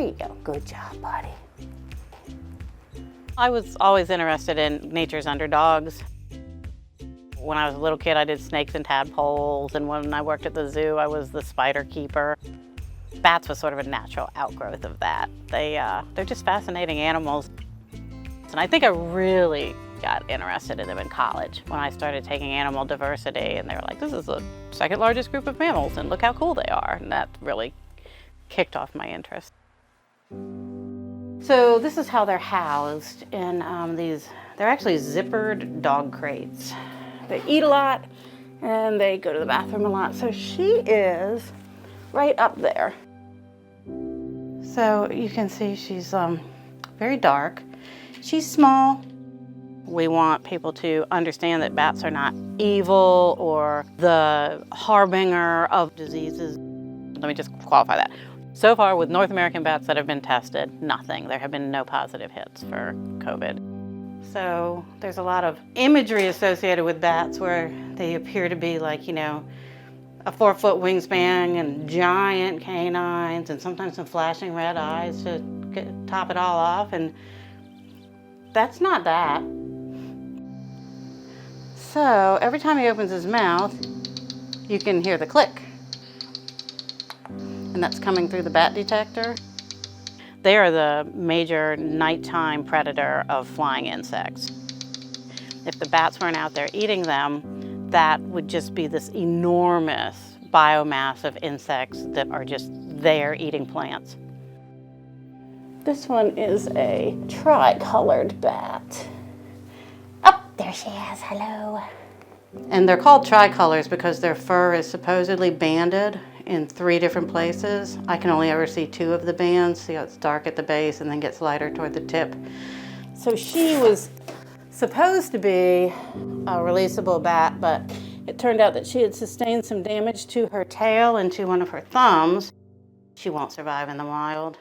you go. Good job, buddy. I was always interested in nature's underdogs. When I was a little kid, I did snakes and tadpoles, and when I worked at the zoo, I was the spider keeper. Bats was sort of a natural outgrowth of that. They're just fascinating animals. And I think I really got interested in them in college when I started taking animal diversity, and they were like, this is the second largest group of mammals, and look how cool they are. And that really kicked off my interest. So this is how they're housed in they're actually zippered dog crates. They eat a lot and they go to the bathroom a lot. So she is right up there. So you can see she's very dark. She's small. We want people to understand that bats are not evil or the harbinger of diseases. Let me just qualify that. So far, with North American bats that have been tested, nothing. There have been no positive hits for COVID. So there's a lot of imagery associated with bats where they appear to be like, you know, a 4-foot wingspan and giant canines and sometimes some flashing red eyes to top it all off. And that's not that. So every time he opens his mouth, you can hear the click. And that's coming through the bat detector. They are the major nighttime predator of flying insects. If the bats weren't out there eating them, that would just be this enormous biomass of insects that are just there eating plants. This one is a tricolored bat. Oh, there she is, hello. And they're called tricolors because their fur is supposedly banded in 3 different places. I can only ever see 2 of the bands. See how it's dark at the base and then gets lighter toward the tip. So she was supposed to be a releasable bat, but it turned out that she had sustained some damage to her tail and to one of her thumbs. She won't survive in the wild.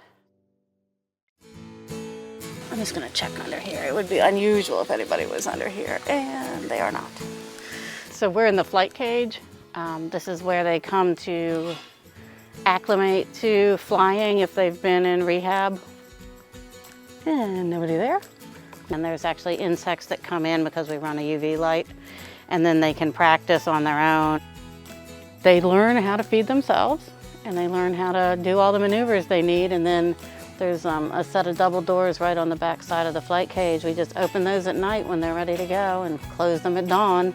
I'm just gonna check under here. It would be unusual if anybody was under here, and they are not. So we're in the flight cage. This is where they come to acclimate to flying if they've been in rehab. And nobody there. And there's actually insects that come in because we run a UV light, and then they can practice on their own. They learn how to feed themselves, and they learn how to do all the maneuvers they need, and then there's a set of double doors right on the back side of the flight cage. We just open those at night when they're ready to go and close them at dawn.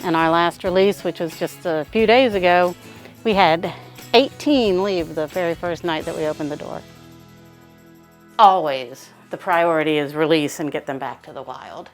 And our last release, which was just a few days ago, we had 18 leave the very first night that we opened the door. Always, the priority is release and get them back to the wild.